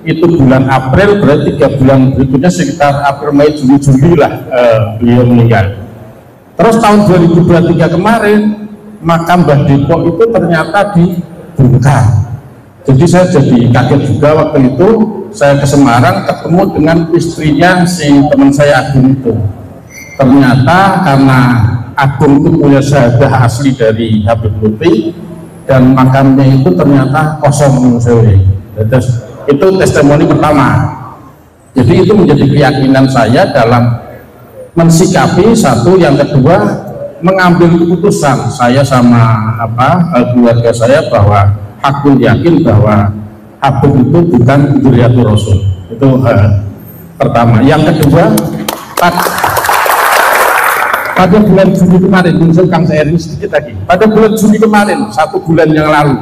itu bulan April, berarti 3 bulan berikutnya sekitar April, Mei, Juni, Juli lah beliau meninggal. Terus tahun 2023 kemarin makam Mbah Depok itu ternyata dibongkar. Jadi saya jadi kaget juga waktu itu. Saya ke Semarang ketemu dengan istrinya si teman saya Agung itu. Ternyata karena Agung itu punya syahadah asli dari Habib Lutfi dan makamnya itu ternyata kosong. Itu testimoni pertama. Jadi itu menjadi keyakinan saya dalam mensikapi satu, yang kedua mengambil keputusan saya sama keluarga saya bahwa aku yakin bahwa Habib itu bukan dzurriyyatur Rasul. Itu pertama. Yang kedua, pada bulan Juni kemarin, Kang saya sedikit lagi. Pada bulan Juni kemarin, 1 bulan yang lalu,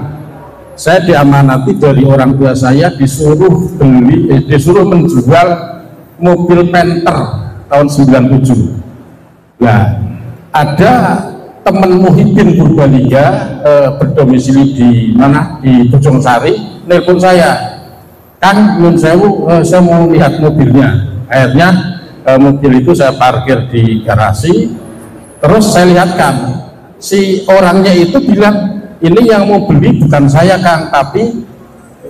saya diamanati dari orang tua saya disuruh menjual mobil Panther tahun 97. Nah, ada teman Muhyiddin Purbalingga berdomisili di mana, di Bojongsari, nelpon saya, Kang, nyun sewu, saya mau lihat mobilnya. Akhirnya mobil itu saya parkir di garasi, terus saya lihatkan si orangnya itu bilang, ini yang mau beli bukan saya Kang, tapi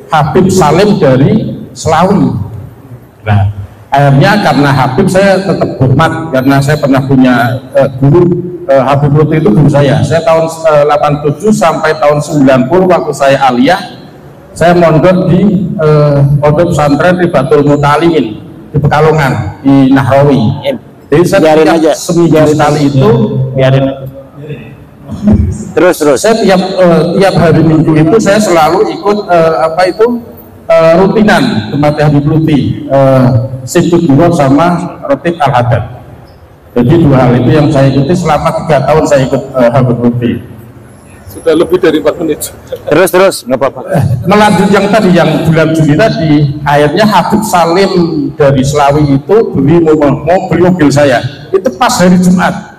Habib Salim dari Selawi. Nah, akhirnya karena Habib saya tetap hormat, karena saya pernah punya guru, Habib Lutfi itu guru saya tahun 87 sampai tahun 90 waktu saya aliyah, saya mondok di pondok pesantren Ribatul Mutalimin di Pekalongan, di Nahrawi. Jadi saya tiap seminggu sekali itu terus saya tiap hari Minggu itu saya selalu ikut rutinan tempat Habib Lutfi, Sibut Duro sama Rotib Al-Hadad. Jadi 2 hal itu yang saya ikuti selama 3 tahun saya ikut Habib Lutfi. Sudah lebih dari 4 menit. Terus nggak apa-apa. Melanjut yang tadi, yang bulan Juli tadi, akhirnya Habib Salim dari Selawi itu mau beli mobil saya. Itu pas hari Jumat.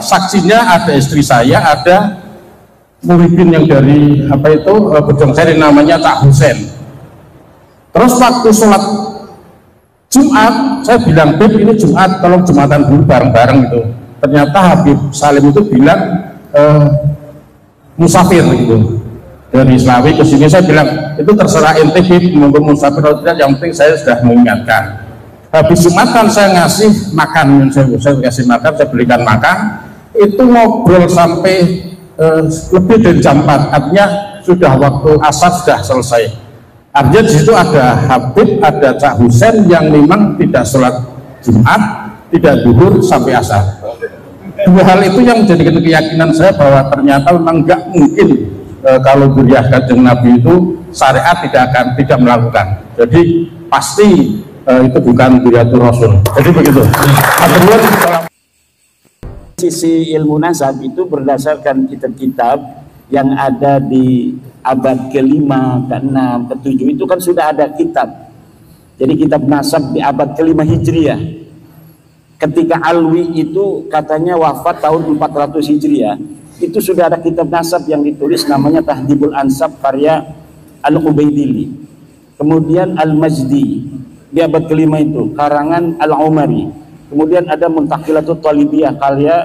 Saksinya ada istri saya, ada Muhyiddin yang dari Bojongsari namanya Cak Husen. Terus waktu sholat Jumat, saya bilang, Beb, ini Jumat, tolong Jumatan dulu bareng-bareng gitu. Ternyata Habib Salim itu bilang musafir gitu. Dari Selawi ke sini, saya bilang, itu terserah ente, Beb, mau musafir atau tidak, yang penting saya sudah mengingatkan. Habis Jumatan saya ngasih makan, saya kasih makan, saya belikan makan. Itu ngobrol sampai lebih dari jam 4, artinya sudah waktu asar sudah selesai. Artinya di situ ada Habib, ada Cak Husen yang memang tidak sholat Jumat, tidak duhur sampai asar. 2 hal itu yang menjadi keyakinan saya bahwa ternyata memang nggak mungkin kalau dzurriyyah Kanjeng Nabi itu syariat tidak melakukan. Jadi pasti itu bukan dzurriyyatur Rasul. Jadi begitu. Sisi ilmu nasab itu berdasarkan kitab-kitab yang ada di abad ke-5, ke-6, ke-7 itu kan sudah ada kitab. Jadi kitab nasab di abad ke-5 Hijriah. Ketika Alwi itu katanya wafat tahun 400 Hijriah, itu sudah ada kitab nasab yang ditulis namanya Tahdhibul Ansab karya Al-Ubaidili. Kemudian Al-Majdi di abad ke-5 itu karangan Al-Umari. Kemudian ada Muntaqilatul Talibiyah karya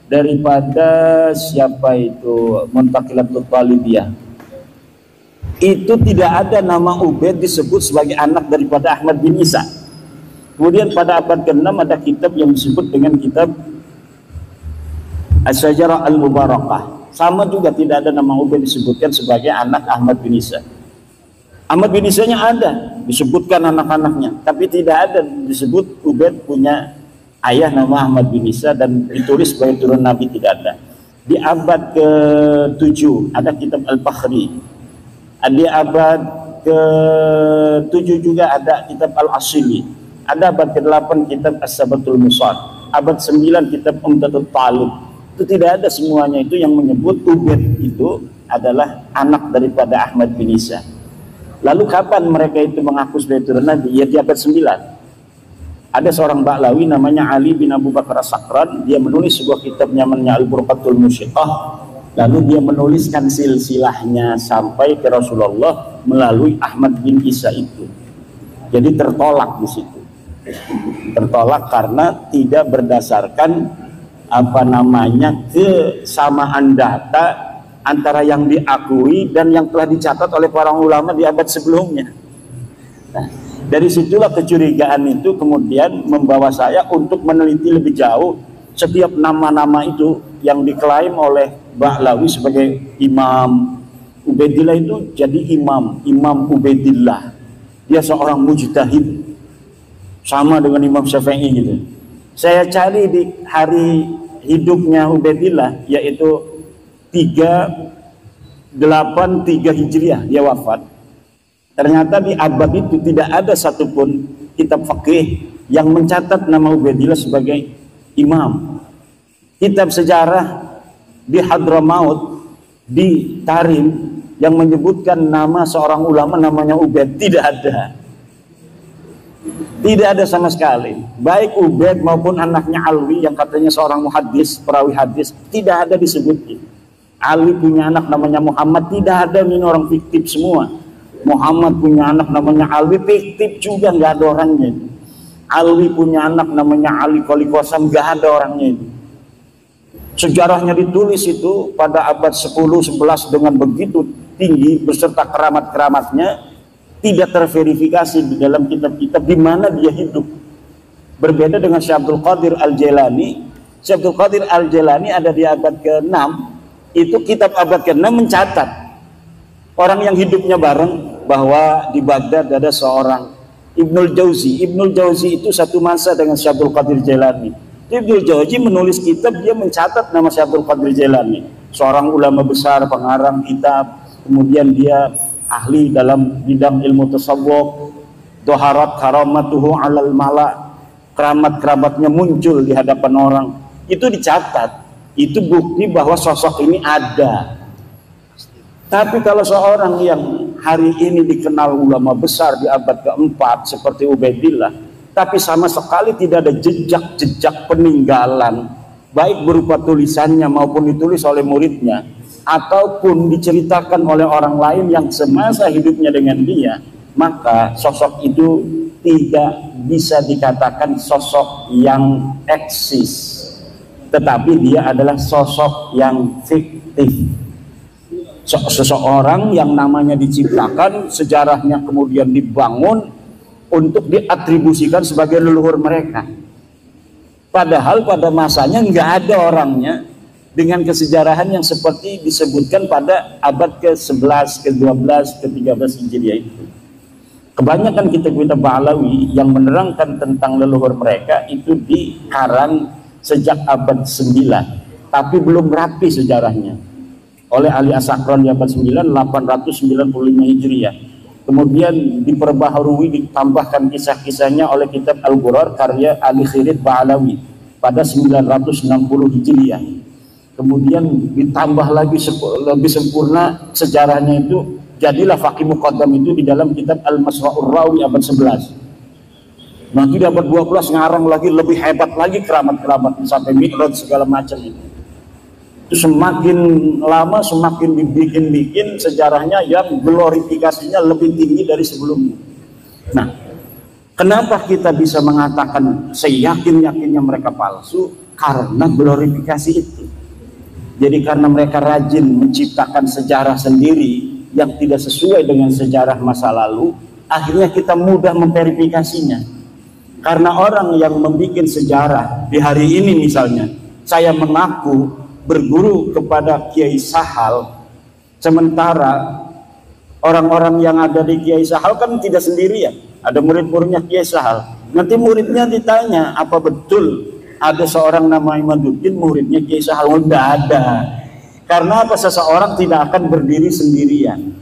daripada siapa itu, Muntaqilatul Talibiyah. Itu tidak ada nama Ubaid disebut sebagai anak daripada Ahmad bin Isa. Kemudian pada abad ke-6 ada kitab yang disebut dengan kitab Asy-Syajarah Al-Mubarakah. Sama juga tidak ada nama Ubaid disebutkan sebagai anak Ahmad bin Isa. Ahmad bin Isa-nya ada, disebutkan anak-anaknya, tapi tidak ada disebut Ubaid punya ayah nama Ahmad bin Isa dan ditulis sebagai turun Nabi, tidak ada. Di abad ke-7 ada kitab Al-Fakhri. Di abad ke-7 juga ada kitab Al-Asili. Ada abad ke-8 kitab As-Sabatul Musad. Abad 9 kitab Umdatul Talib. Itu tidak ada semuanya itu yang menyebut Ubaid itu adalah anak daripada Ahmad bin Isa. Lalu kapan mereka itu mengaku sebagai turun Nabi? Ya di abad 9. Ada seorang Ba'lawi namanya Ali bin Abu Bakar As-Sakran. Dia menulis sebuah kitab namanya Al-Burqatul Musyiqah. Lalu dia menuliskan silsilahnya sampai ke Rasulullah. melalui Ahmad bin Isa itu. Jadi tertolak di situ. Tertolak karena tidak berdasarkan kesamaan data antara yang diakui dan yang telah dicatat oleh para ulama di abad sebelumnya. Nah, dari situlah kecurigaan itu kemudian membawa saya untuk meneliti lebih jauh setiap nama-nama itu yang diklaim oleh Ba'lawi sebagai imam. Ubaidillah itu jadi Imam Ubaidillah. Dia seorang mujtahid, sama dengan Imam Syafi'i gitu. Saya cari di hari hidupnya Ubaidillah, yaitu 383 Hijriah dia wafat. Ternyata di abad itu tidak ada satupun kitab fikih yang mencatat nama Ubaidillah sebagai imam. Kitab sejarah di Hadramaut, di Tarim, yang menyebutkan nama seorang ulama namanya Ubaid tidak ada. Tidak ada sama sekali. Baik Ubaid maupun anaknya Alwi yang katanya seorang muhaddis, perawi hadis, tidak ada disebutkan. Alwi punya anak namanya Muhammad, tidak ada, ini orang fiktif semua. Muhammad punya anak namanya Alwi, fiktif juga, nggak ada orangnya. Alwi punya anak namanya Ali Qoli Qasam, nggak ada orangnya itu. Sejarahnya ditulis itu pada abad 10-11 dengan begitu tinggi beserta keramat-keramatnya, tidak terverifikasi di dalam kitab-kitab di mana dia hidup. Berbeda dengan Syekh Abdul Qadir Al-Jailani. Syekh Abdul Qadir Al-Jailani ada di abad ke-6, itu kitab abad ke-6 mencatat orang yang hidupnya bareng bahwa di Baghdad ada seorang Ibnul Jauzi. Ibnul Jauzi itu satu masa dengan Syekh Abdul Qadir Jailani. Ibnul Jauzi menulis kitab, dia mencatat nama Syekh Abdul Qadir Jailani, seorang ulama besar, pengarang kitab. Kemudian dia ahli dalam bidang ilmu tasawuf. Doharat karamatuhu alal mala, keramat-keramatnya muncul di hadapan orang. Itu dicatat. Itu bukti bahwa sosok ini ada. Tapi kalau seorang yang hari ini dikenal ulama besar di abad keempat seperti Ubaidillah, tapi sama sekali tidak ada jejak-jejak peninggalan, baik berupa tulisannya maupun ditulis oleh muridnya, ataupun diceritakan oleh orang lain yang semasa hidupnya dengan dia, maka sosok itu tidak bisa dikatakan sosok yang eksis, tetapi dia adalah sosok yang fiktif. Seseorang yang namanya diciptakan, sejarahnya kemudian dibangun untuk diatribusikan sebagai leluhur mereka, padahal pada masanya nggak ada orangnya dengan kesejarahan yang seperti disebutkan pada abad ke-11, ke-12, ke-13 Hijriah itu. Kebanyakan kitab-kitab Ba'lawi yang menerangkan tentang leluhur mereka itu dikarang sejak abad 9, tapi belum rapi sejarahnya oleh Ali As-Sakran di abad 9, 895 Hijriah. Kemudian diperbaharui, ditambahkan kisah-kisahnya oleh kitab Al-Ghurar karya Ali Khirid Ba'lawi pada 960 Hijriah. Kemudian ditambah lagi lebih sempurna sejarahnya itu, jadilah Faqih Muqaddam itu di dalam kitab Al-Masra'ur Rawi abad 11. Nanti di abad 12 ngarang lagi lebih hebat lagi keramat-keramat sampai Mi'raj segala macam itu. Semakin lama semakin dibikin sejarahnya yang glorifikasinya lebih tinggi dari sebelumnya. Nah, kenapa kita bisa mengatakan seyakin-yakinnya mereka palsu? Karena glorifikasi itu. Jadi karena mereka rajin menciptakan sejarah sendiri yang tidak sesuai dengan sejarah masa lalu, akhirnya kita mudah memverifikasinya. Karena orang yang membuat sejarah di hari ini, misalnya saya mengaku berguru kepada Kiai Sahal, sementara orang-orang yang ada di Kiai Sahal kan tidak sendirian, ada murid-muridnya Kiai Sahal. Nanti muridnya ditanya, apa betul ada seorang nama Imaduddin muridnya Kiai Sahal? Tidak ada. Karena apa? Seseorang tidak akan berdiri sendirian.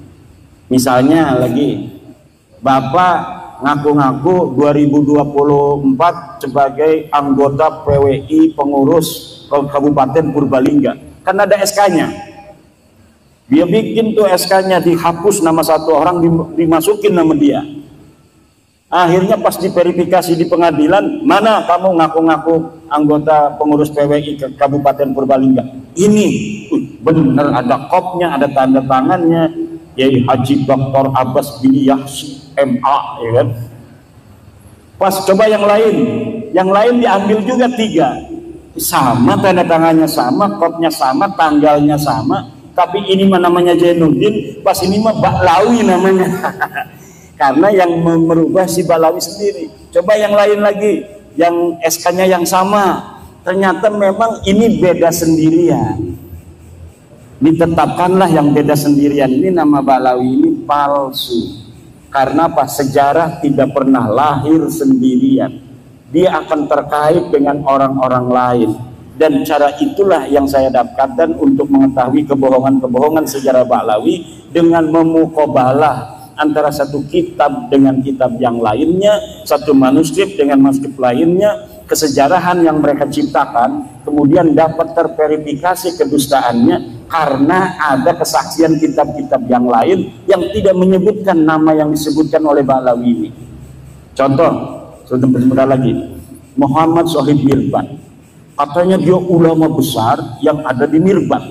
Misalnya lagi Bapak ngaku-ngaku 2024 sebagai anggota PWI pengurus Kabupaten Purbalingga, kan ada SK-nya. Dia bikin tuh SK-nya, dihapus nama satu orang, dimasukin nama dia. Akhirnya pas diverifikasi di pengadilan, mana kamu ngaku-ngaku anggota pengurus PWI ke Kabupaten Purbalingga? Ini bener, ada kopnya, ada tanda tangannya. Yai Haji Dr. Abbas bin Yahsi MA, ya kan? Pas coba yang lain diambil juga 3, sama tanda tangannya sama, kodnya sama, tanggalnya sama, tapi ini mah namanya Jainuddin, pas ini mah Baklawi namanya. Karena yang merubah si Baklawi sendiri. Coba yang lain lagi, yang SK-nya yang sama, ternyata memang ini beda sendirian. Ditetapkanlah yang beda sendirian ini nama Baklawi ini palsu. Karena apa? Sejarah tidak pernah lahir sendirian. Dia akan terkait dengan orang-orang lain. Dan cara itulah yang saya dapatkan untuk mengetahui kebohongan-kebohongan sejarah Baklawi dengan memukobalah antara satu kitab dengan kitab yang lainnya, satu manuskrip dengan manuskrip lainnya, kesejarahan yang mereka ciptakan, kemudian dapat terverifikasi kedustaannya karena ada kesaksian kitab-kitab yang lain yang tidak menyebutkan nama yang disebutkan oleh Baklawi ini. Contoh, sebentar lagi, Muhammad Shahid Mirbat, katanya dia ulama besar yang ada di Mirbat.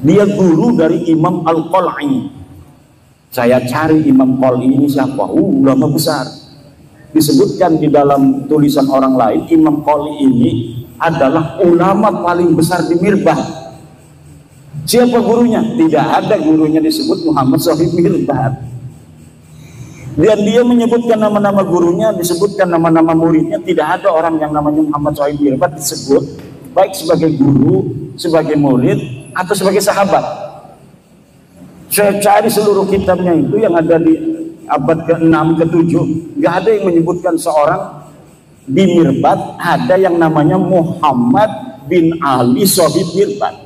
Dia guru dari Imam Al-Qal'i. Saya cari Imam Qal'i ini siapa? Ulama besar. Disebutkan di dalam tulisan orang lain, Imam Qal'i ini adalah ulama paling besar di Mirbat. Siapa gurunya? Tidak ada gurunya disebut Muhammad Shahid Mirbat. Dan dia menyebutkan nama-nama gurunya, disebutkan nama-nama muridnya. Tidak ada orang yang namanya Muhammad Shahid Mirbat disebut baik sebagai guru, sebagai murid, atau sebagai sahabat. Saya cari seluruh kitabnya itu yang ada di abad ke-6, ke-7, nggak ada yang menyebutkan seorang di Mirbat ada yang namanya Muhammad bin Ali Shahid Mirbat.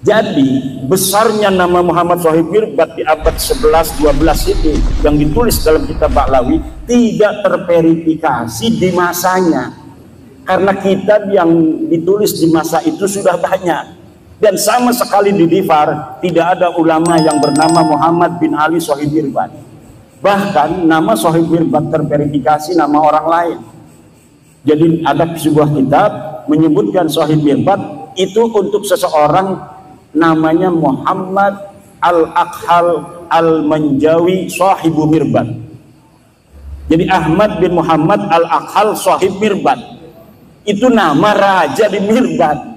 Jadi besarnya nama Muhammad Shahid Mirbat di abad 11-12 itu yang ditulis dalam kitab Baklawi tidak terverifikasi di masanya, karena kitab yang ditulis di masa itu sudah banyak dan sama sekali di Difar tidak ada ulama yang bernama Muhammad bin Ali Shahid Mirbat. Bahkan nama Shahid Mirbat terverifikasi nama orang lain. Jadi ada sebuah kitab menyebutkan Shahid Mirbat itu untuk seseorang namanya Muhammad Al-Akhal Al-Manjawi Sahibu Mirbat. Jadi Ahmad bin Muhammad Al-Akhal Sahib Mirbat itu nama raja di Mirbat.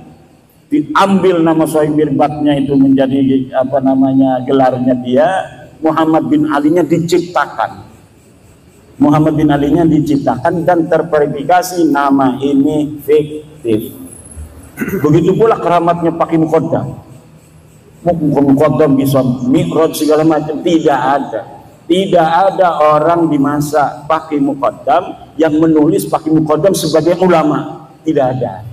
Diambil nama Sahib Mirbatnya itu menjadi apa namanya gelarnya dia. Muhammad bin Ali-nya diciptakan. Muhammad bin Ali-nya diciptakan dan terverifikasi nama ini fiktif. Begitu pula keramatnya Pakai Muqaddam. Muqaddam bisa mi'raj segala macam, tidak ada orang di masa Pakai Muqaddam yang menulis Pakai Muqaddam sebagai ulama, tidak ada.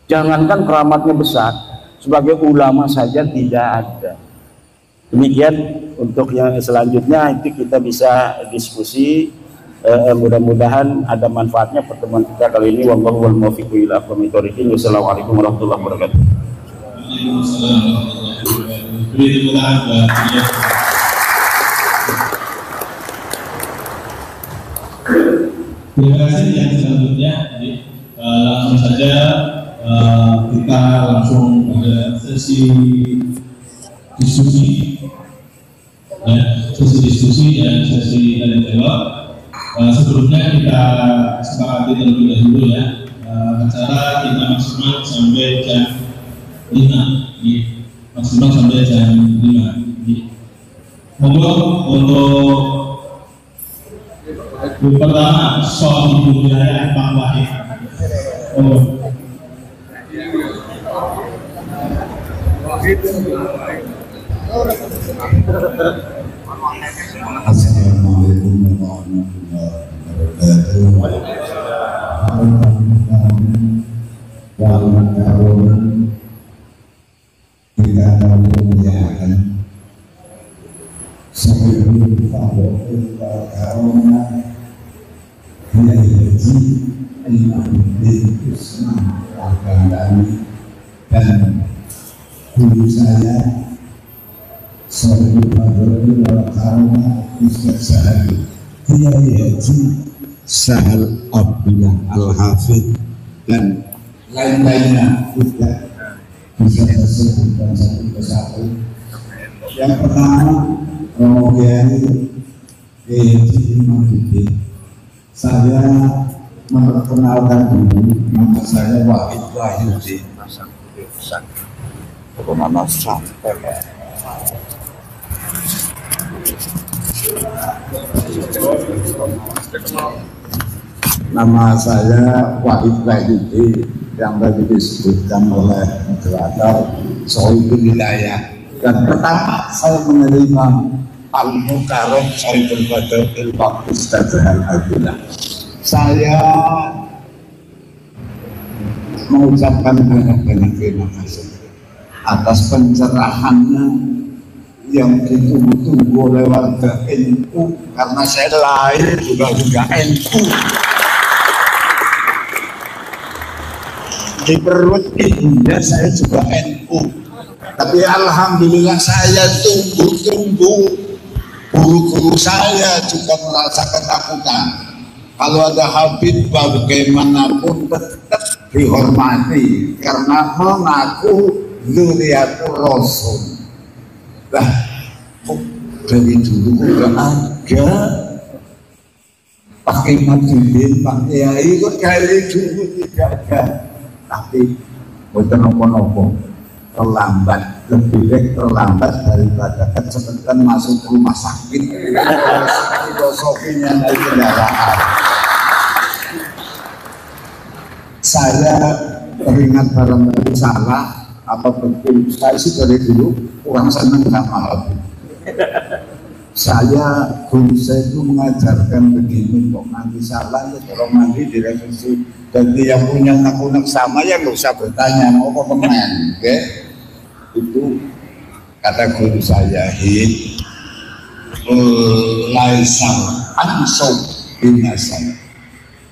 Jangankan keramatnya besar, sebagai ulama saja tidak ada. Demikian untuk yang selanjutnya itu kita bisa diskusi, mudah-mudahan ada manfaatnya pertemuan kita kali ini. Wallahu wal muwaffiq ila aqwamit thoriqin. Wassalamualaikum warahmatullahi wabarakatuh. Terima kasih. Yang selanjutnya langsung saja kita langsung pada sesi diskusi dan sesi tanya jawab. Sebelumnya kita sepakati terlebih dahulu ya, acara kita maksimal sampai jam 5, maksimal sampai jam 5. Monggo untuk pertama soal ibu wilayah Pak Wahid. Assalamualaikum warahmatullahi wabarakatuh. Kita memuliakan sebelum fadhil karomah Kiai Haji Imamuddin Usman Al-Kandani dan guru saya sebelum fadhil karomah Ustaz Sahal Kiai Haji Sahal Abdullah Al-Hafidh dan lain-lainnya. Kita bisa disebutkan satu persatu. Yang pertama, Romo Kiai Maduddin. Saya memperkenalkan dulu, nama saya Wahid Wahyudi. Nama saya Wahid Wahyudi yang tadi disebutkan oleh moderator Sohibul Wilayah. Dan pertama saya menerima Al-Mukarram Sohibul Badr Ilmu Ustaz Al-Abdullah. Saya mengucapkan banyak-banyak terima kasih atas pencerahannya yang ditunggu-tunggu oleh warga NU, karena saya lahir juga NU. Di perut ibunya saya juga NU, tapi alhamdulillah saya tunggu-tunggu guru-guru saya juga merasa ketakutan. Kalau ada Habib bagaimanapun tetap dihormati karena mengaku dzurriyyatur Rasul. Nah, kok dari dulu udah ada Pak Imaduddin, Pak Kiai kok dari dulu tidak ada. Tapi bukan nopo-nopo, terlambat, lebih baik terlambat daripada kecepatan masuk rumah sakit. Filosofinya dari kendaraan. Saya teringat barangkali salah apa betul, saya sih dari dulu kurang senang sama Habib. Guru saya itu mengajarkan begini, kok nanti salah ya kalau mandi direvisi. Jadi yang punya unek-unek sama ya nggak usah bertanya, mau kok teman, oke? Itu kata guru saya, laisal ansub binasan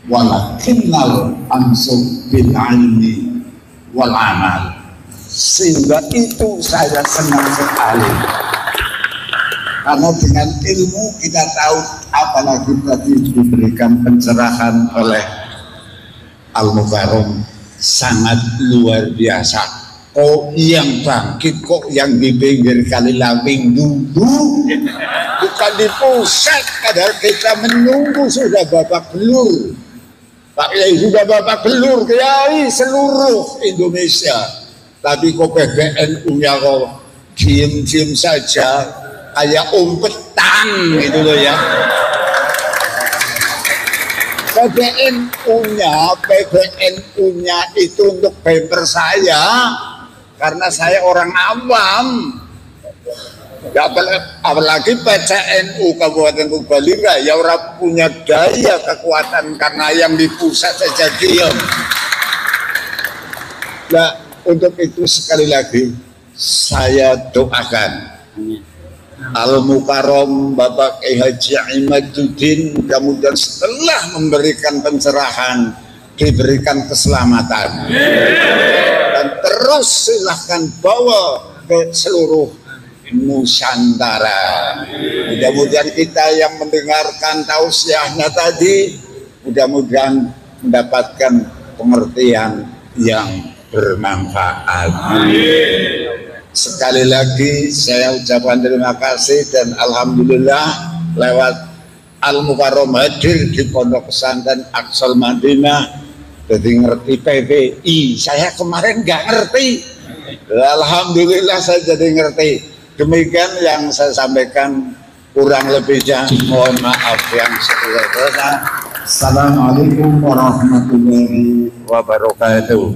walakinnal ansub bil ilmi wal amal. Sehingga itu saya senang sekali, karena dengan ilmu kita tahu, apalagi tadi diberikan pencerahan oleh Al-Mukarram sangat luar biasa. Kok yang bangkit, kok yang di pinggir kali Lawing dulu, bukan di pusat. Padahal kita menunggu sudah babak belur. Pak Kiai sudah babak belur, Kiai seluruh Indonesia. Tapi kok PBNU-nya kok diem-diem saja, kayak umpetan gitu loh ya. PBNU-nya itu untuk bumper saya, karena saya orang awam. Ya, apalagi PCNU Kabupaten Purbalingga ya orang punya daya kekuatan karena yang di pusat saja diam. Nah, untuk itu sekali lagi saya doakan Al-Mukarram Bapak Kiai Haji Imaduddin kemudian setelah memberikan pencerahan diberikan keselamatan, dan terus silahkan bawa ke seluruh Nusantara. Mudah-mudahan kita yang mendengarkan tausiahnya tadi mudah-mudahan mendapatkan pengertian yang bermanfaat. Sekali lagi saya ucapkan terima kasih dan alhamdulillah lewat Al-Mukarram hadir di Pondok Pesantren Aqsal Madinah, jadi ngerti PPI. Saya kemarin nggak ngerti, alhamdulillah saya jadi ngerti. Demikian yang saya sampaikan, kurang lebihnya mohon maaf yang sebesar-besarnya. Assalamualaikum warahmatullahi wabarakatuh.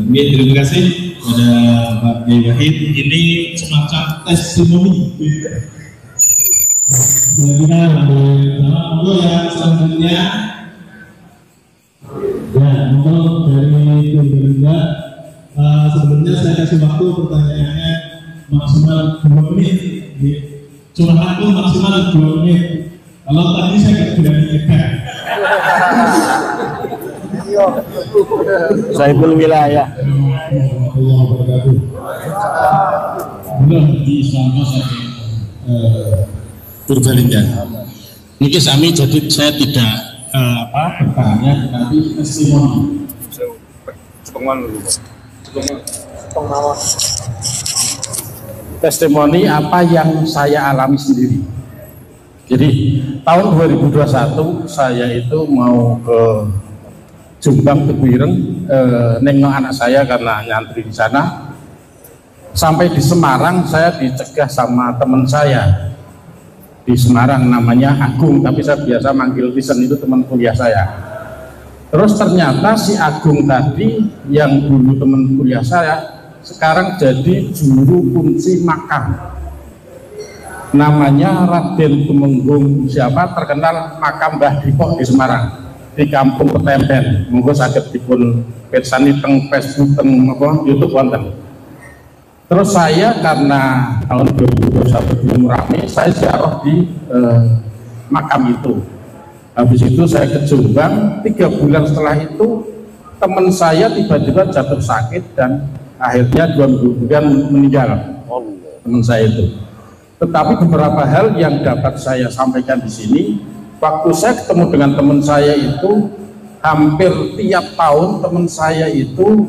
Terima kasih kepada Pak Kiai Wahid. Ini semacam testimoni. Kita untuk yang selanjutnya, ya untuk dari Purbalingga. Sebelumnya saya kasih waktu pertanyaannya maksimal 2 menit. Cuma waktu maksimal 2 menit. Kalau tadi saya nggak berani nyekat. Sohibul Wilayah. Allah wabarakatuh. Belum di Islam saja. Purbalingga. Mungkin kami jadi saya tidak bertanya, tapi testimoni. testimoni apa yang saya alami sendiri. Jadi tahun 2021 saya itu mau ke Jombang Tebu Ireng, nengok anak saya karena nyantri di sana. Sampai di Semarang saya dicegah sama teman saya di Semarang, namanya Agung, tapi saya biasa manggil Tisen, itu teman kuliah saya. Terus ternyata si Agung tadi yang dulu teman kuliah saya sekarang jadi juru kunci makam, namanya Raden Tumenggung siapa, terkenal makam Mbah Dipok di Semarang, di Kampung Petempen. Monggo saged dipun pirsani teng Facebook teng YouTube wonten. Terus saya karena tahun 2021 belum rame, saya ziarah di makam itu. Habis itu saya ke Jombang, 3 bulan setelah itu teman saya tiba-tiba jatuh sakit dan akhirnya 2 bulan meninggal, teman saya itu. Tetapi beberapa hal yang dapat saya sampaikan di sini, waktu saya ketemu dengan teman saya itu, hampir tiap tahun teman saya itu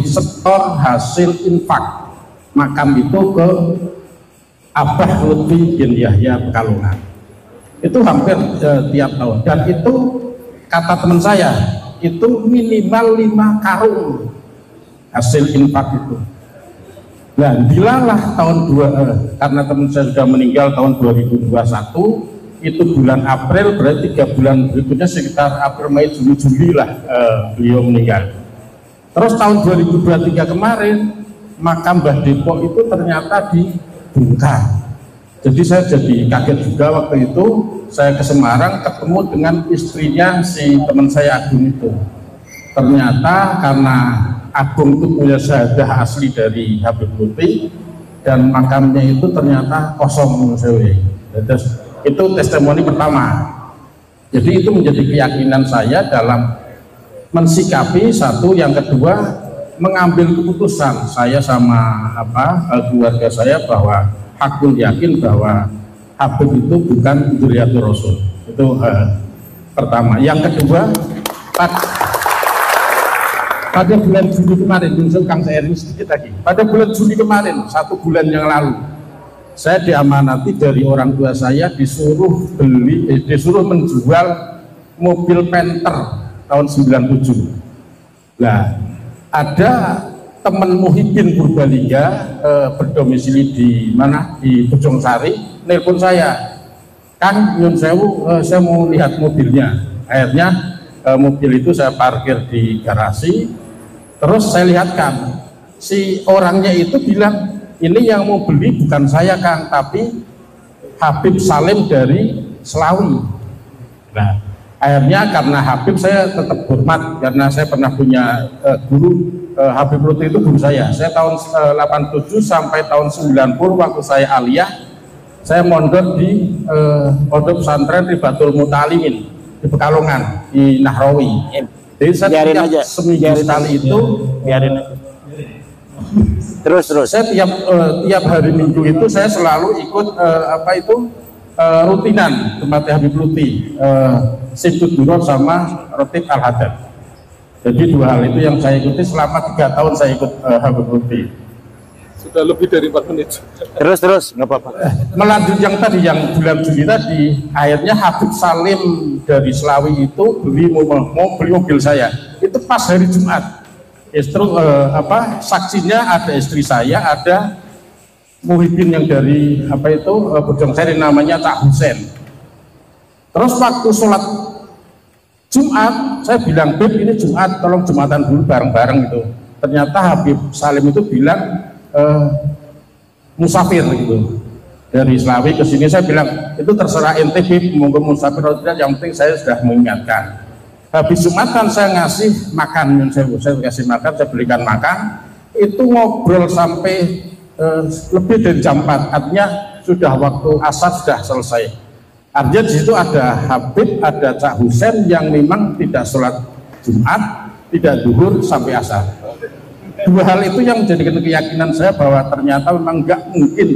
setor hasil infak makam itu ke Abah Lutfi bin Yahya Pekalongan. Itu hampir tiap tahun, dan itu kata teman saya itu minimal 5 karung hasil infak itu. Nah, dilalah tahun karena teman saya sudah meninggal tahun 2021, itu bulan April, berarti 3 bulan berikutnya sekitar April, Mei, Juli lah beliau meninggal. Terus tahun 2023 kemarin makam Mbah Depok itu ternyata dibongkar. Jadi saya jadi kaget juga waktu itu. Saya ke Semarang ketemu dengan istrinya si teman saya Agung itu. Ternyata karena Agung itu punya syahadah asli dari Habib Lutfi dan makamnya itu ternyata kosong. Itu testimoni pertama. Jadi itu menjadi keyakinan saya dalam mensikapi satu, yang kedua mengambil keputusan saya sama keluarga saya bahwa hakul yakin bahwa Habib itu bukan dzurriyyatur Rasul. Itu pertama. Yang kedua, pada bulan Juli kemarin, Kang saya ini sedikit lagi. Pada bulan Juli kemarin, 1 bulan yang lalu, saya diamanati dari orang tua saya disuruh menjual mobil Panther tahun 97. Nah, ada teman Muhyiddin Purbalingga berdomisili di mana, di Bojong Sari, nelpon saya, Kang nyun sewu, saya mau lihat mobilnya. Akhirnya mobil itu saya parkir di garasi, terus saya lihatkan, si orangnya itu bilang, ini yang mau beli bukan saya Kang, tapi Habib Salim dari Selawi. Nah, akhirnya karena Habib saya tetap hormat, karena saya pernah punya guru, Habib Lutfi itu guru saya. Saya tahun 87 sampai tahun 90 waktu saya aliyah, saya mondok di pondok pesantren Ribatul Muta'alimin di Pekalongan, di Nahrawi. Jadi saya tiap seminggu sekali itu biarin aja. Terus saya tiap hari Minggu itu saya selalu ikut rutinan tempatnya Habib Lutfi, Sibut Duror sama Rotib Al-Hadad. Jadi 2 hal itu yang saya ikuti selama 3 tahun saya ikut Habib Lutfi. Sudah lebih dari 4 menit. Terus nggak apa-apa. Melanjut yang tadi, yang bulan Juli tadi, akhirnya Habib Salim dari Selawi itu mau beli mobil saya. Itu pas hari Jumat. Justru saksinya ada istri saya, ada Muhyiddin yang dari Bojong Sari, namanya Cak Husen. Terus waktu sholat Jumat, saya bilang, Beb ini Jumat, tolong Jumatan dulu bareng-bareng gitu. Ternyata Habib Salim itu bilang musafir gitu. Dari Selawi ke sini, saya bilang, itu terserah ente Beb, monggo musafir atau tidak, yang penting saya sudah mengingatkan. Habis Jumatan saya ngasih makan, saya kasih makan, saya belikan makan, itu ngobrol sampai lebih dari jam 4, artinya sudah waktu asar sudah selesai. Artinya di situ ada Habib, ada Cak Husen yang memang tidak sholat Jumat, tidak zuhur sampai asar. 2 hal itu yang menjadikan keyakinan saya bahwa ternyata memang nggak mungkin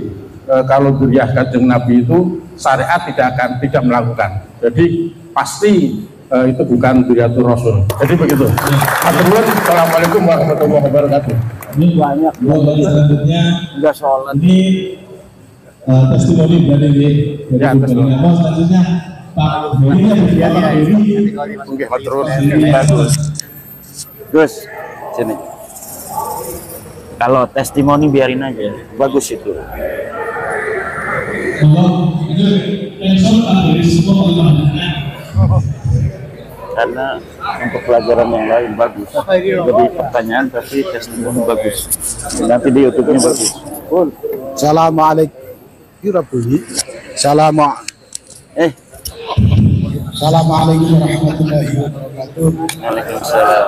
kalau dzurriyyah Kanjeng Nabi itu syariat tidak melakukan. Jadi pasti itu bukan Bidatul Rasul. Jadi begitu. Assalamualaikum warahmatullahi wabarakatuh. Ini banyak. Selanjutnya Enggak sholat. ini testimoni dari Ya, testimoni. selanjutnya Pak Heri. Bagus. Gus, sini. Kalau testimoni biarin aja, bagus itu. Karena untuk pelajaran yang lain bagus. Jadi pertanyaan tapi testimoni bagus. Nanti di YouTube-nya bagus. Assalamualaikum. Assalamualaikum warahmatullahi wabarakatuh. Waalaikumsalam.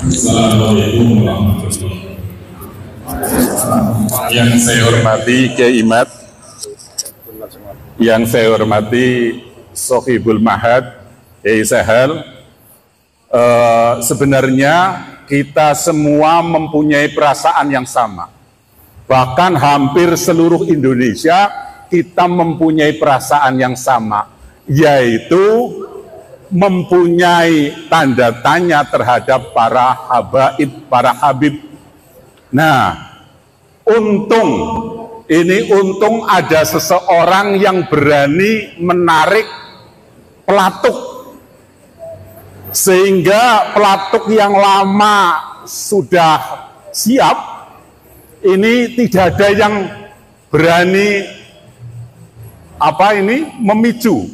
Assalamualaikum warahmatullahi wabarakatuh. Yang saya hormati Kiai Imad, yang saya hormati Sohibul Mahad, Kiai Sahal. Sebenarnya kita semua mempunyai perasaan yang sama. Bahkan hampir seluruh Indonesia kita mempunyai perasaan yang sama, yaitu mempunyai tanda tanya terhadap para habaib, para habib. Nah, untung ada seseorang yang berani menarik pelatuk, sehingga pelatuk yang lama sudah siap, ini tidak ada yang berani memicu.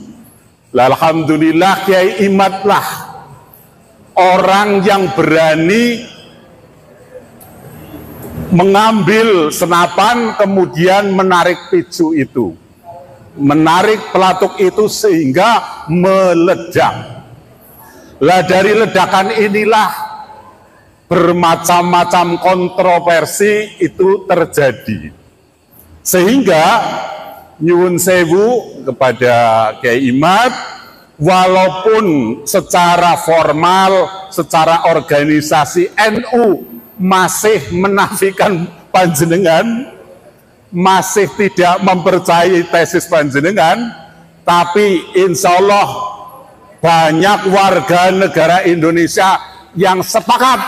Alhamdulillah Kiai Imad lah orang yang berani mengambil senapan kemudian menarik picu itu, menarik pelatuk itu sehingga meledak. Lah dari ledakan inilah bermacam-macam kontroversi itu terjadi, sehingga nyuwun sewu kepada Kiai Imad, walaupun secara formal, secara organisasi NU masih menafikan panjenengan, masih tidak mempercayai tesis panjenengan, tapi insya Allah banyak warga negara Indonesia yang sepakat,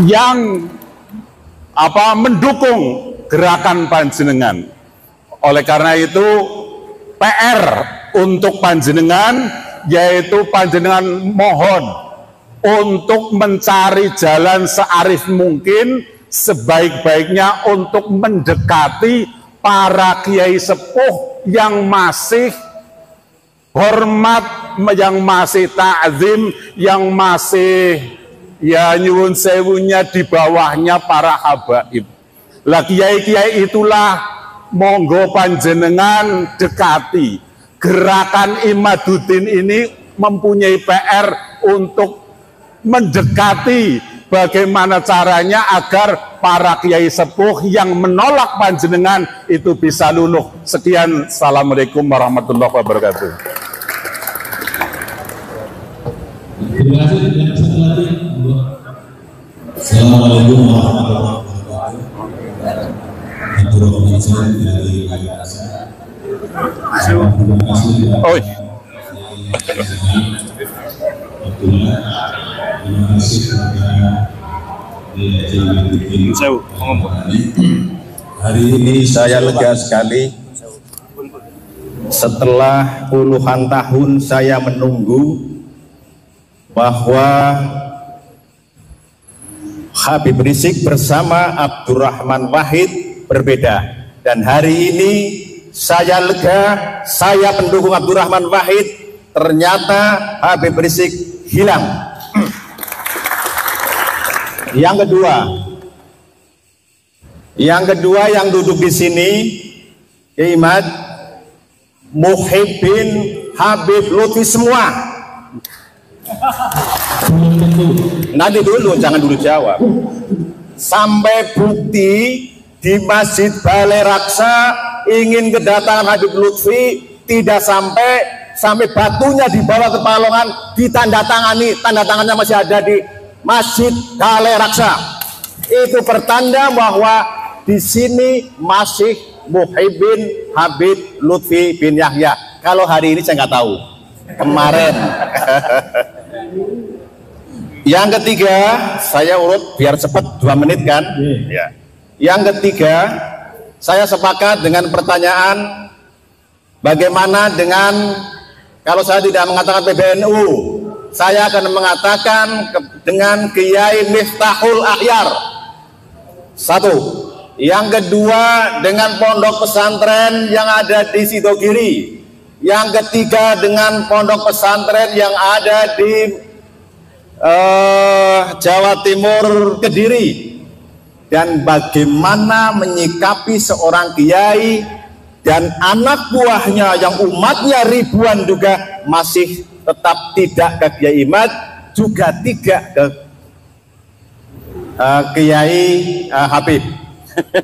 yang mendukung gerakan panjenengan. Oleh karena itu PR untuk panjenengan, yaitu panjenengan mohon untuk mencari jalan searif mungkin, sebaik-baiknya untuk mendekati para kiai sepuh yang masih hormat, yang masih ta'zim, yang masih nyuwun sewunya di bawahnya para habaib. Lah kiai-kiai itulah monggo panjenengan dekati. Gerakan Imaduddin ini mempunyai PR untuk mendekati bagaimana caranya agar para kiai sepuh yang menolak panjenengan itu bisa luluh. Sekian, assalamualaikum warahmatullahi wabarakatuh. Terima kasih. Yang satu lagi. Assalamualaikum warahmatullahi wabarakatuh. Terima kasih. Hari ini saya lega sekali. Setelah puluhan tahun saya menunggu bahwa Habib Rizik bersama Abdurrahman Wahid berbeda, dan hari ini saya lega, saya pendukung Abdurrahman Wahid, ternyata Habib Rizik hilang. Yang kedua yang duduk di sini, Imad, Muhibbin, Habib Lutfi semua. Nanti dulu, jangan dulu jawab. Sampai bukti di Masjid Balai Raksa ingin kedatangan Habib Lutfi, tidak sampai batunya dibawa ke Palongan, ditandatangani, tanda tangannya masih ada di Masjid Balai Raksa. itu pertanda bahwa di sini masih Muhyiddin Habib Lutfi bin Yahya. Kalau hari ini saya nggak tahu. Kemarin. Yang ketiga, saya urut biar cepat 2 menit kan. Ya. Yang ketiga, saya sepakat dengan pertanyaan bagaimana dengan kalau saya tidak mengatakan PBNU, saya akan mengatakan dengan Kiai Miftahul Akhyar. Satu. Yang kedua dengan pondok pesantren yang ada di Sidogiri. Yang ketiga dengan pondok pesantren yang ada di Jawa Timur, Kediri. Dan bagaimana menyikapi seorang kiai dan anak buahnya yang umatnya ribuan juga masih tetap tidak ke Kiai Imad, juga tidak ke Kiai Habib.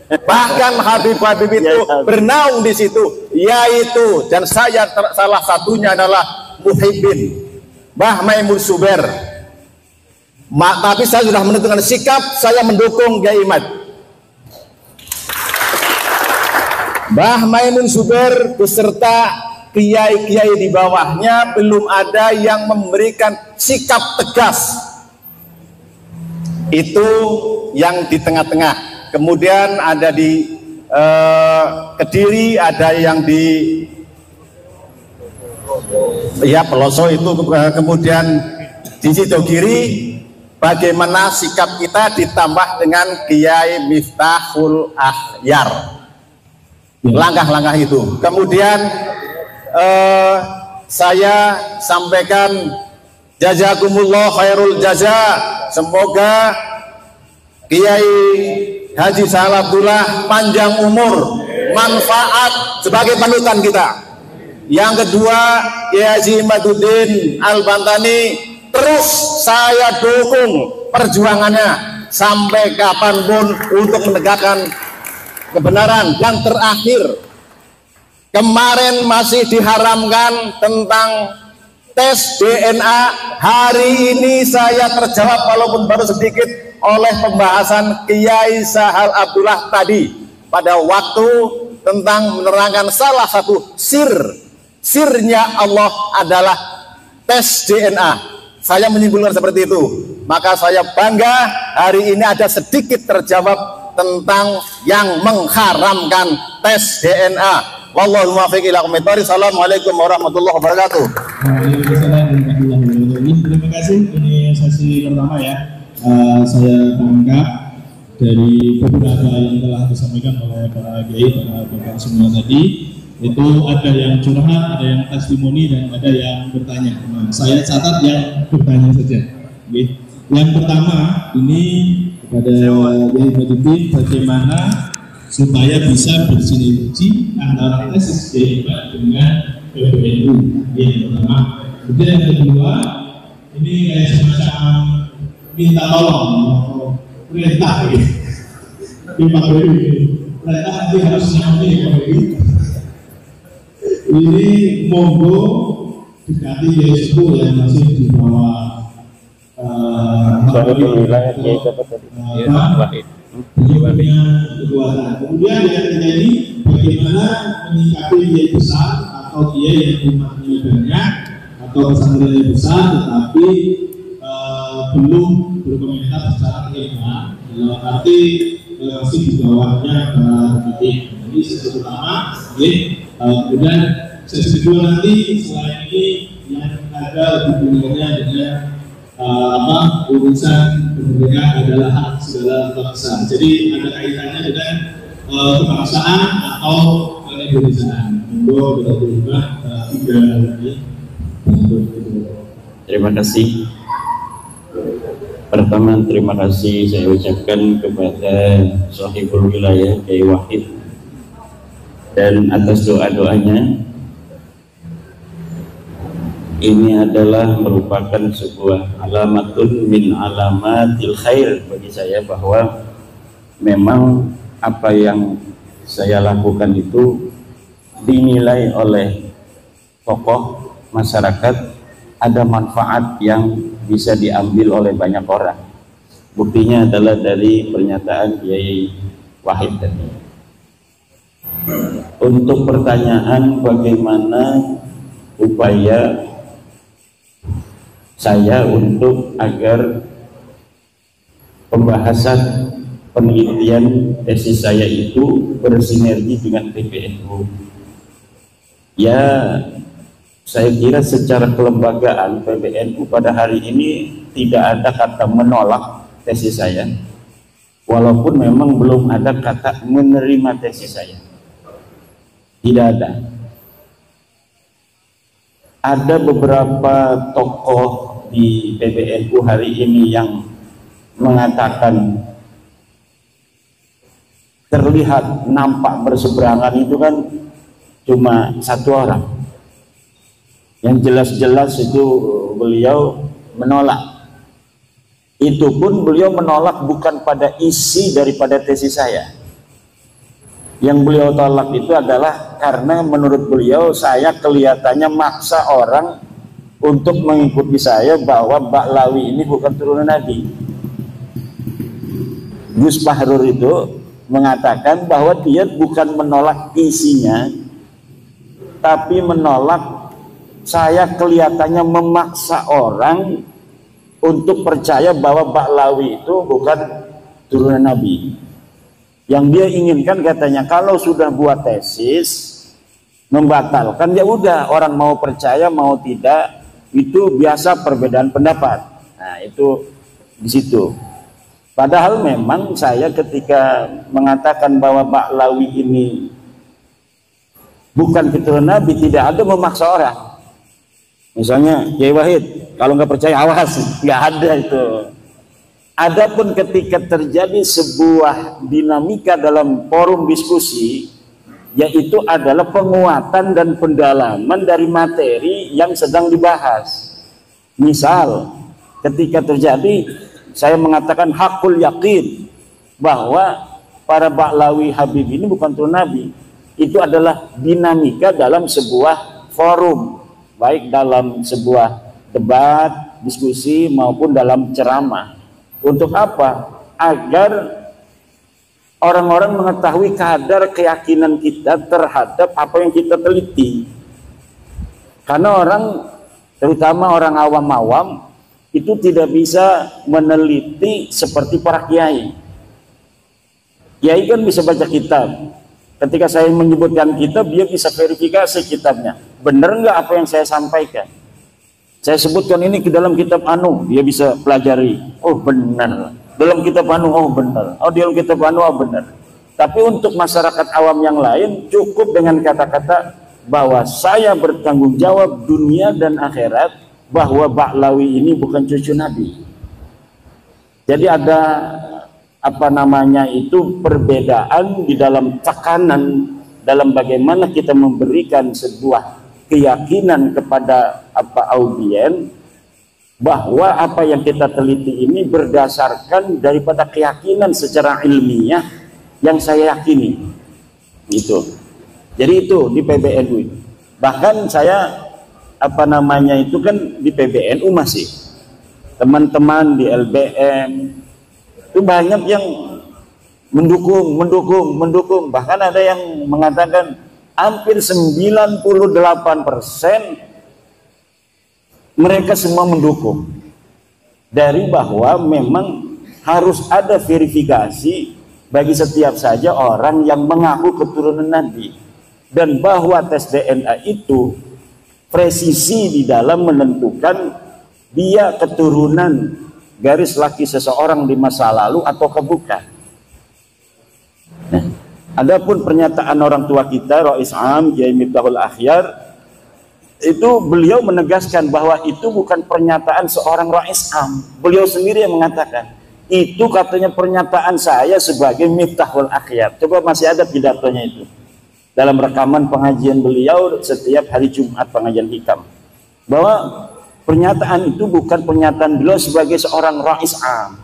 Bahkan Habib itu bernaung di situ, yaitu dan saya salah satunya adalah Muhyiddin Mbah Maimun Zubair. Tapi saya sudah menentukan sikap, saya mendukung Kiai Imad. Mbah Maimun Zubair beserta kiai-kiai di bawahnya belum ada yang memberikan sikap tegas. Itu yang di tengah-tengah. Kemudian ada di Kediri, ada yang di Peloso itu, kemudian di Sidogiri. Bagaimana sikap kita ditambah dengan Kiai Miftahul Akhyar, langkah-langkah itu. Kemudian saya sampaikan jazakumullah khairul jaza, semoga Kiai Haji Sahal Abdullah panjang umur, manfaat sebagai panutan kita. Yang kedua, Kiai Haji Imaduddin Al-Bantani, terus saya dukung perjuangannya sampai kapanpun untuk menegakkan kebenaran. Dan terakhir, kemarin masih diharamkan tentang tes DNA. Hari ini saya terjawab walaupun baru sedikit oleh pembahasan Kiai Sahal Abdullah tadi pada waktu tentang menerangkan salah satu sirnya Allah adalah tes DNA. Saya menyimpulkan seperti itu. Maka saya bangga hari ini ada sedikit terjawab tentang yang mengharamkan tes DNA. Wallahu muwaffiq ila aqwamit thoriq. Assalamualaikum warahmatullahi wabarakatuh. Waalaikumsalam warahmatullahi wabarakatuh. Terima kasih. Ini sesi pertama ya. Saya tangkap dari beberapa yang telah disampaikan oleh para kiai, para bapak semua tadi. Itu ada yang curhat, ada yang testimoni, dan ada yang bertanya. Nah, saya catat yang bertanya saja. Okay. Yang pertama ini kepada Kiai Imaduddin, bagaimana supaya bisa bersinergi antara tesis Kiai dengan PBNU. Yang pertama. Kemudian yang kedua, ini kayak semacam minta tolong atau perintah gitu. Di Pak Dewi, perintah nanti harus nyampe Pak Dewi. Ini monggo dekati Kiai Sepuh yang masih di bawah wilayah Kiai punya kekuatan. Kemudian yang terjadi bagaimana menyikapi Kiai besar atau Kiai yang umatnya banyak atau pesantrennya besar tetapi belum berkomentar secara keilmuan, dalam arti masih di bawahnya titik. Jadi sesi pertama, kemudian sesi kedua nanti selain ini yang ada hubungannya dengan urusan kemerdekaan adalah hak segala bangsa. Jadi ada kaitannya dengan kebangsaan atau keindonesiaan. Monggo berubah tiga lagi. Terima kasih. Pertama, terima kasih saya ucapkan kepada Sahibul Wilayah Kiai Wahid dan atas doa-doanya. Ini adalah merupakan sebuah alamatun min alamatil khair bagi saya, bahwa memang apa yang saya lakukan itu dinilai oleh tokoh masyarakat, ada manfaat yang bisa diambil oleh banyak orang. Buktinya adalah dari pernyataan Kiai Wahid tadi. Untuk pertanyaan bagaimana upaya saya untuk agar pembahasan penelitian tesis saya itu bersinergi dengan PBNU. Ya, saya kira secara kelembagaan PBNU pada hari ini tidak ada kata menolak tesis saya, walaupun memang belum ada kata menerima tesis saya. Tidak ada. Ada beberapa tokoh di PBNU hari ini yang mengatakan terlihat nampak berseberangan itu kan cuma satu orang. Yang jelas-jelas itu beliau menolak. Itu pun beliau menolak bukan pada isi daripada tesis saya. Yang beliau tolak itu adalah karena menurut beliau saya kelihatannya maksa orang untuk mengikuti saya bahwa Ba'lawi ini bukan turunan Nabi. Gus Fahrur itu mengatakan bahwa dia bukan menolak isinya, tapi menolak saya kelihatannya memaksa orang untuk percaya bahwa Ba'lawi itu bukan turunan Nabi. Yang dia inginkan katanya kalau sudah buat tesis membatalkan, ya udah, orang mau percaya mau tidak itu biasa perbedaan pendapat. Nah, itu di situ. Padahal memang saya ketika mengatakan bahwa Ba'lawi ini bukan keturunan Nabi, tidak ada memaksa orang. Misalnya Kiai Wahid, kalau nggak percaya awas, nggak ada itu. Adapun ketika terjadi sebuah dinamika dalam forum diskusi, yaitu adalah penguatan dan pendalaman dari materi yang sedang dibahas. Misal, ketika terjadi, saya mengatakan hakul yakin bahwa para Ba'lawi Habib ini bukan turunan Nabi. Itu adalah dinamika dalam sebuah forum, baik dalam sebuah debat, diskusi maupun dalam ceramah. Untuk apa? Agar orang-orang mengetahui kadar keyakinan kita terhadap apa yang kita teliti. Karena orang, terutama orang awam-awam, itu tidak bisa meneliti seperti para kiai. Kiai kan bisa baca kitab. Ketika saya menyebutkan kitab, dia bisa verifikasi kitabnya. Benar nggak apa yang saya sampaikan? Saya sebutkan ini ke dalam kitab anu, dia bisa pelajari. Oh benar. Dalam kitab anu, oh benar. Oh dalam kitab anu, oh benar. Tapi untuk masyarakat awam yang lain, cukup dengan kata-kata bahwa saya bertanggung jawab dunia dan akhirat, bahwa Ba'lawi ini bukan cucu Nabi. Jadi ada apa namanya itu perbedaan di dalam tekanan dalam bagaimana kita memberikan sebuah keyakinan kepada apa audien bahwa apa yang kita teliti ini berdasarkan daripada keyakinan secara ilmiah yang saya yakini. Gitu. Jadi itu di PBNU. Bahkan saya apa namanya itu kan di PBNU masih teman-teman di LBM itu banyak yang mendukung, bahkan ada yang mengatakan hampir 98% mereka semua mendukung dari bahwa memang harus ada verifikasi bagi setiap saja orang yang mengaku keturunan Nabi, dan bahwa tes DNA itu presisi di dalam menentukan dia keturunan garis laki seseorang di masa lalu atau bukan. Nah, adapun pernyataan orang tua kita Rais Am Kiai Miftahul Akhyar, itu beliau menegaskan bahwa itu bukan pernyataan seorang Rais Am. Beliau sendiri yang mengatakan itu katanya pernyataan saya sebagai Miftahul Akhyar. Coba masih ada pidatonya itu dalam rekaman pengajian beliau setiap hari Jumat, pengajian hikam, bahwa pernyataan itu bukan pernyataan beliau sebagai seorang Rais Am,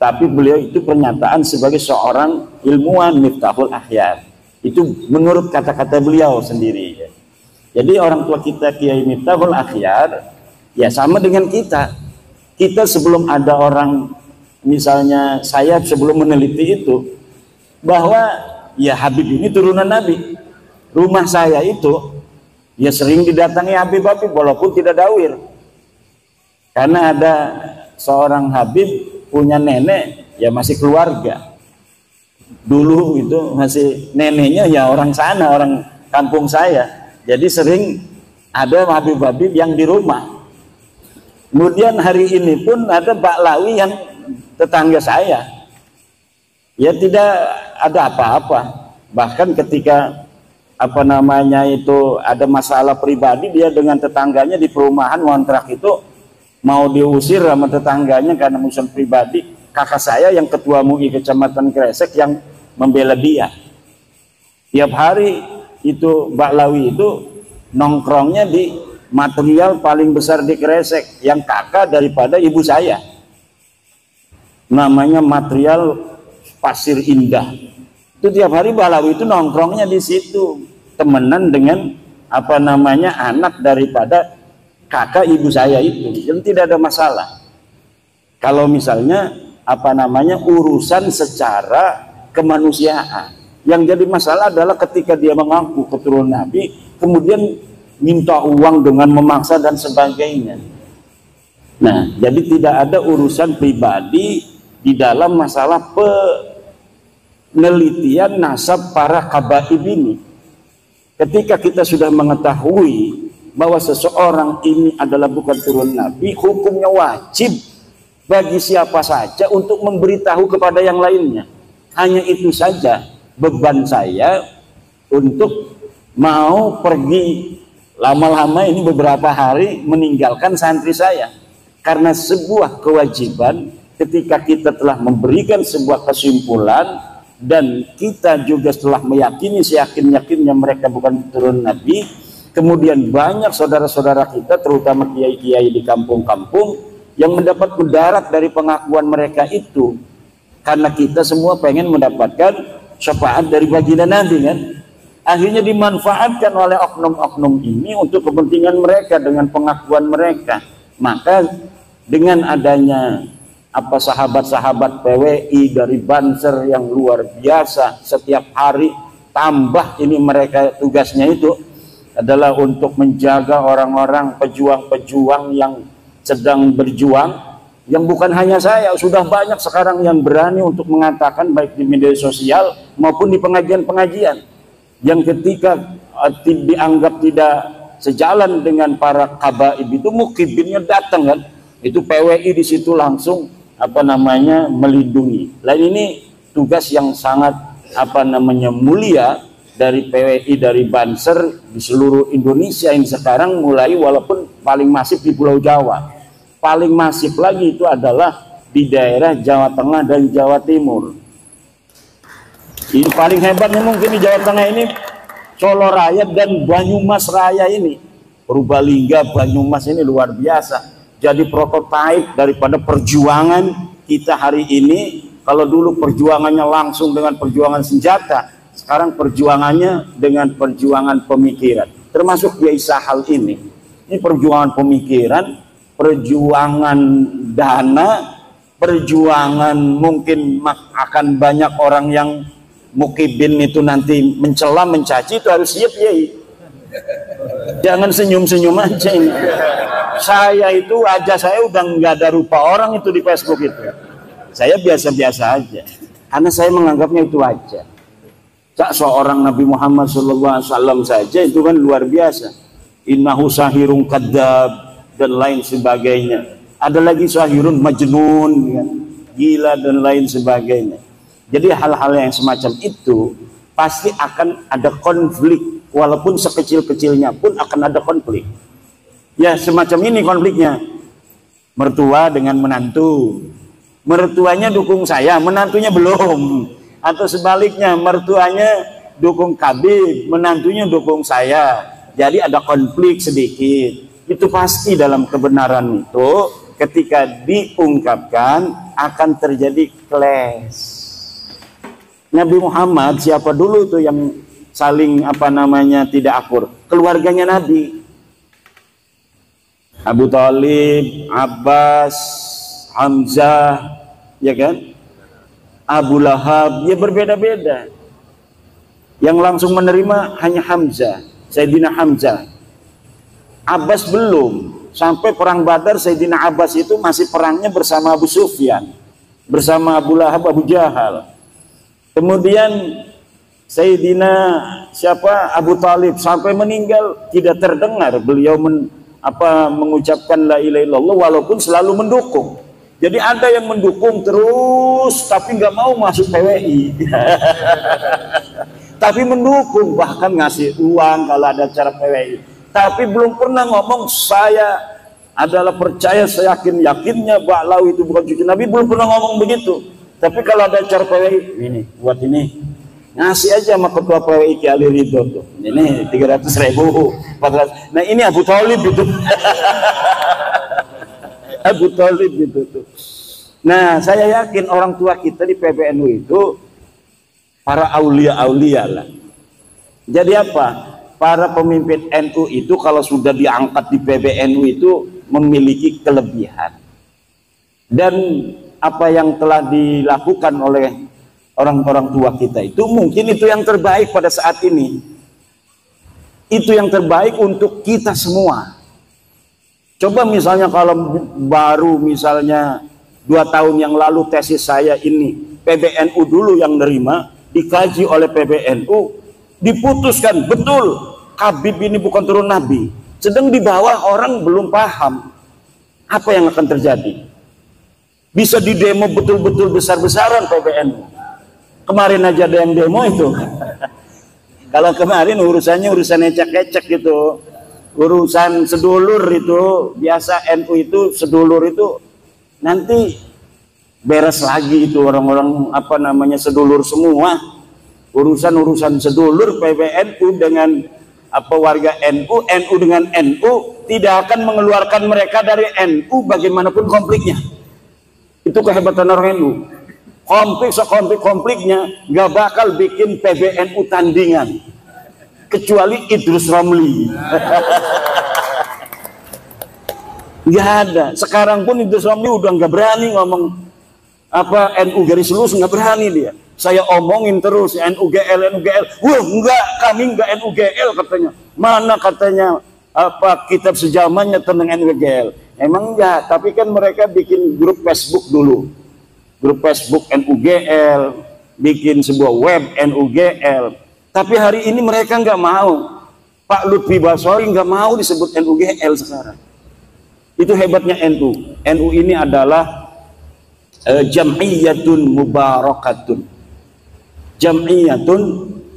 tapi beliau itu pernyataan sebagai seorang ilmuwan Miftahul Akhyar. Itu menurut kata-kata beliau sendiri. Jadi orang tua kita Kiai Miftahul Akhyar ya sama dengan kita. Kita sebelum ada orang misalnya saya sebelum meneliti itu, bahwa ya Habib ini turunan Nabi. Rumah saya itu ya sering didatangi Habib-Habib walaupun tidak dawir. Karena ada seorang Habib punya nenek ya masih keluarga. Dulu itu masih neneknya ya orang sana, orang kampung saya. Jadi sering ada Habib-Habib yang di rumah. Kemudian hari ini pun ada Baklawi yang tetangga saya. Ya tidak ada apa-apa. Bahkan ketika apa namanya itu ada masalah pribadi, dia dengan tetangganya di perumahan ngontrak itu mau diusir sama tetangganya karena urusan pribadi. Kakak saya yang ketua MUI Kecamatan Kresek yang membela dia. Tiap hari itu Baklawi itu nongkrongnya di material paling besar di Kresek yang kakak daripada ibu saya. Namanya material Pasir Indah. Itu tiap hari Baklawi itu nongkrongnya di situ, temenan dengan apa namanya anak daripada kakak ibu saya itu. Jadi tidak ada masalah. Kalau misalnya apa namanya urusan secara kemanusiaan, yang jadi masalah adalah ketika dia mengaku keturunan Nabi kemudian minta uang dengan memaksa dan sebagainya. Nah, jadi tidak ada urusan pribadi di dalam masalah penelitian nasab para habaib ini. Ketika kita sudah mengetahui bahwa seseorang ini adalah bukan turun Nabi, hukumnya wajib bagi siapa saja untuk memberitahu kepada yang lainnya. Hanya itu saja beban saya untuk mau pergi lama-lama ini beberapa hari meninggalkan santri saya. Karena sebuah kewajiban ketika kita telah memberikan sebuah kesimpulan dan kita juga setelah meyakini seyakin-yakinnya mereka bukan turun Nabi, kemudian banyak saudara-saudara kita terutama kiai-kiai di kampung-kampung yang mendapat mudarat dari pengakuan mereka itu, karena kita semua pengen mendapatkan syafaat dari baginda Nabi kan, akhirnya dimanfaatkan oleh oknum-oknum ini untuk kepentingan mereka dengan pengakuan mereka. Maka dengan adanya apa sahabat-sahabat PWI dari Banser yang luar biasa, setiap hari tambah ini mereka tugasnya itu adalah untuk menjaga orang-orang pejuang-pejuang yang sedang berjuang, yang bukan hanya saya, sudah banyak sekarang yang berani untuk mengatakan baik di media sosial maupun di pengajian-pengajian yang ketika dianggap tidak sejalan dengan para habaib itu mukibinnya datang kan, itu PWI di situ langsung apa namanya melindungi. Lain ini tugas yang sangat apa namanya mulia dari PWI dari Banser di seluruh Indonesia ini sekarang mulai, walaupun paling masif di Pulau Jawa, paling masif lagi itu adalah di daerah Jawa Tengah dan Jawa Timur. Ini paling hebatnya mungkin di Jawa Tengah ini Solo Raya dan Banyumas Raya ini, Purbalingga, Banyumas ini luar biasa. Jadi prototipe daripada perjuangan kita hari ini. Kalau dulu perjuangannya langsung dengan perjuangan senjata, sekarang perjuangannya dengan perjuangan pemikiran. Termasuk Kiai Sahal ini perjuangan pemikiran, perjuangan dana, perjuangan mungkin akan banyak orang yang mukibin itu nanti mencela, mencaci, itu harus siap ya. Jangan senyum-senyum aja ini. Saya itu wajah saya udah nggak ada rupa orang itu di Facebook itu. Saya biasa-biasa aja, karena saya menganggapnya itu wajar. Seorang Nabi Muhammad SAW saja itu kan luar biasa. Innahu sahirun kadzab dan lain sebagainya. Ada lagi sahirun majnun, ya, gila dan lain sebagainya. Jadi hal-hal yang semacam itu pasti akan ada konflik, walaupun sekecil-kecilnya pun akan ada konflik. Ya semacam ini konfliknya, mertua dengan menantu, mertuanya dukung saya, menantunya belum, atau sebaliknya mertuanya dukung Habib, menantunya dukung saya, jadi ada konflik sedikit. Itu pasti dalam kebenaran itu ketika diungkapkan akan terjadi clash. Nabi Muhammad siapa dulu tuh yang saling apa namanya tidak akur? Keluarganya Nabi. Abu Thalib, Abbas, Hamzah, ya kan? Abu Lahab, ya berbeda-beda. Yang langsung menerima hanya Hamzah, Sayyidina Hamzah. Abbas belum. Sampai perang Badar, Sayyidina Abbas itu masih perangnya bersama Abu Sufyan, bersama Abu Lahab, Abu Jahal. Kemudian Sayyidina Abu Talib sampai meninggal tidak terdengar beliau mengucapkan la ilaha illallah, walaupun selalu mendukung. Jadi ada yang mendukung terus tapi nggak mau masuk PWI. Tapi mendukung, bahkan ngasih uang kalau ada acara PWI. Tapi belum pernah ngomong saya adalah percaya, saya yakinnya baklau itu bukan cucu Nabi, belum pernah ngomong begitu. Tapi kalau ada acara PWI, ini buat ini, ngasih aja sama ketua PWI Ki Ali Ridho tuh. Ini 300.000, 400. Nah ini Abu Talib itu. Abu Talib itu tuh. Nah saya yakin orang tua kita di PBNU itu para aulia-aulia lah. Jadi apa? Para pemimpin NU itu kalau sudah diangkat di PBNU itu memiliki kelebihan. Dan apa yang telah dilakukan oleh orang-orang tua kita itu mungkin itu yang terbaik pada saat ini. Itu yang terbaik untuk kita semua. Coba misalnya kalau baru misalnya 2 tahun yang lalu tesis saya ini PBNU dulu yang nerima, dikaji oleh PBNU, diputuskan betul Habib ini bukan turun Nabi. Sedang di bawah orang belum paham apa yang akan terjadi. Bisa di demo betul-betul besar-besaran PBNU. Kemarin aja ada yang demo itu. Kalau kemarin urusannya urusan ecek-ecek gitu, urusan sedulur itu, biasa NU itu sedulur itu nanti beres lagi itu orang-orang sedulur semua. Urusan sedulur PBNU dengan warga NU, NU dengan NU tidak akan mengeluarkan mereka dari NU bagaimanapun konfliknya. Itu kehebatan orang NU. Konfliknya nggak bakal bikin PBNU tandingan kecuali Idrus Ramli. Nggak ada. Sekarang pun Idrus Ramli udah nggak berani ngomong NU garis lurus, nggak berani dia. Saya omongin terus NUGL. Wah enggak, kami enggak NUGL katanya. Mana katanya kitab sejamannya tentang NUGL. Emang enggak, tapi kan mereka bikin grup Facebook dulu. Grup Facebook NUGL, bikin sebuah web NUGL. Tapi hari ini mereka nggak mau. Pak Lutfi Basori nggak mau disebut NUGL sekarang. Itu hebatnya NU. NU ini adalah jam'iyatun mubarakatun. Jam'iyatun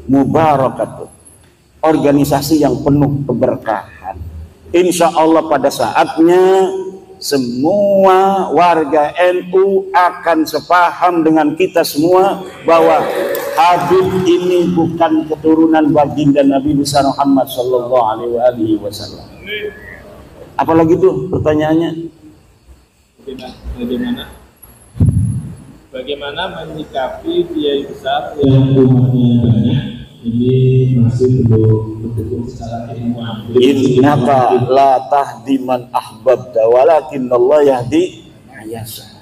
mubarakatun. Organisasi yang penuh keberkahan. Insya Allah pada saatnya semua warga NU akan sepaham dengan kita semua bahwa Habib ini bukan keturunan baginda Nabi besar Muhammad Sallallahu Alaihi Wasallam. Apalagi tuh pertanyaannya? Bagaimana menyikapi kiai besar yang umatnya banyak ini masih belum mendukung secara ilmuwan? Innaka la tahdi man ahbabta walakin Allah yahdi ayasa.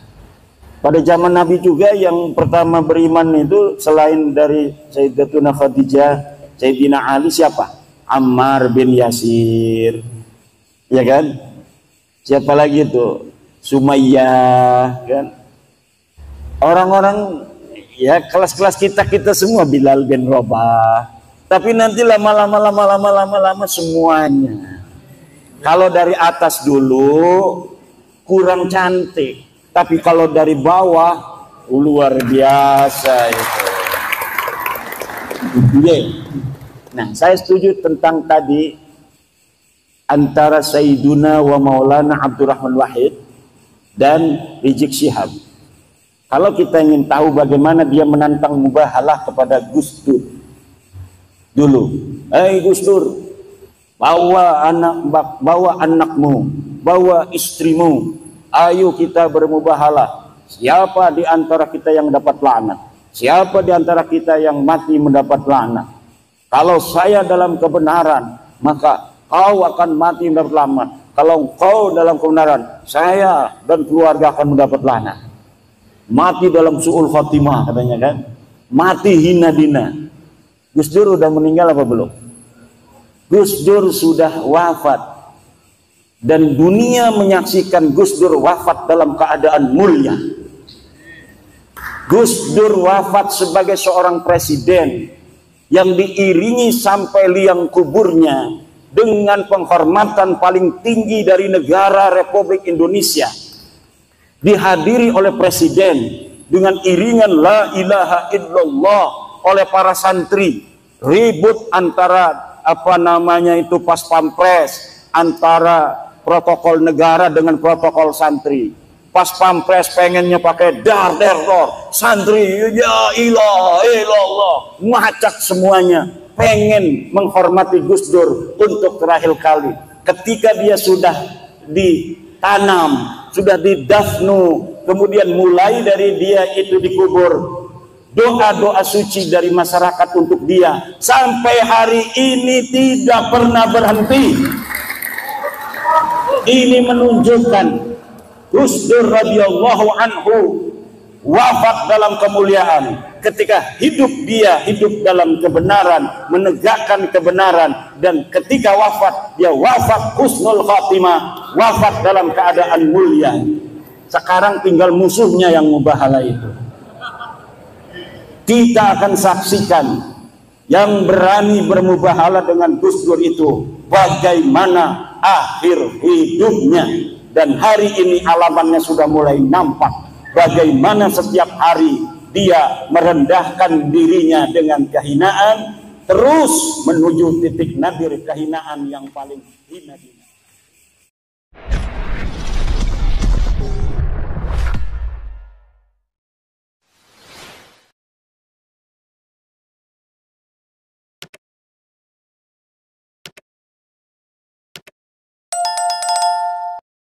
Pada zaman Nabi juga yang pertama beriman itu selain dari Sayyidatuna Khadijah, Sayyidina Ali siapa? Ammar bin Yasir, ya kan? Siapa lagi itu? Sumayyah, kan? Orang-orang ya kelas-kelas kita semua, Bilal bin Rabah. Tapi nanti lama-lama semuanya. Kalau dari atas dulu kurang cantik, tapi kalau dari bawah luar biasa itu. Nah, saya setuju tentang tadi antara Sayyiduna wa Maulana Abdurrahman Wahid dan Rizik Syihab. Kalau kita ingin tahu bagaimana dia menantang mubahalah kepada Gus Dur dulu, Gus Dur, bawa anakmu, bawa istrimu, ayo kita bermubahalah. Siapa di antara kita yang dapat laknat? Siapa di antara kita yang mati mendapat laknat? Kalau saya dalam kebenaran, maka kau akan mati mendapat laknat. Kalau kau dalam kebenaran, saya dan keluarga akan mendapat laknat. mati dalam su'ul khotimah katanya kan, mati hina dina. Gus Dur udah meninggal apa belum? Gus Dur sudah wafat, dan dunia menyaksikan Gus Dur wafat dalam keadaan mulia. Gus Dur wafat sebagai seorang presiden yang diiringi sampai liang kuburnya dengan penghormatan paling tinggi dari negara Republik Indonesia, dihadiri oleh presiden dengan iringan la ilaha illallah oleh para santri, ribut antara apa namanya itu pas pampres, antara protokol negara dengan protokol santri. Pas pampres pengennya pakai dar der dor, santri ya ilaha illallah, ngacak semuanya, pengen menghormati Gus Dur untuk terakhir kali. Ketika dia sudah ditanam, sudah didafnu, kemudian mulai dari dia itu dikubur, doa-doa suci dari masyarakat untuk dia sampai hari ini tidak pernah berhenti. Ini menunjukkan Gus Dur radhiyallahu anhu wafat dalam kemuliaan. Ketika hidup dia hidup dalam kebenaran, menegakkan kebenaran, dan ketika wafat dia wafat husnul khatimah, wafat dalam keadaan mulia. Sekarang tinggal musuhnya yang mubahala itu. Kita akan saksikan yang berani bermubahala dengan Gus Dur itu bagaimana akhir hidupnya. Dan hari ini alamannya sudah mulai nampak, bagaimana setiap hari dia merendahkan dirinya dengan kehinaan, terus menuju titik nadir kehinaan yang paling hina.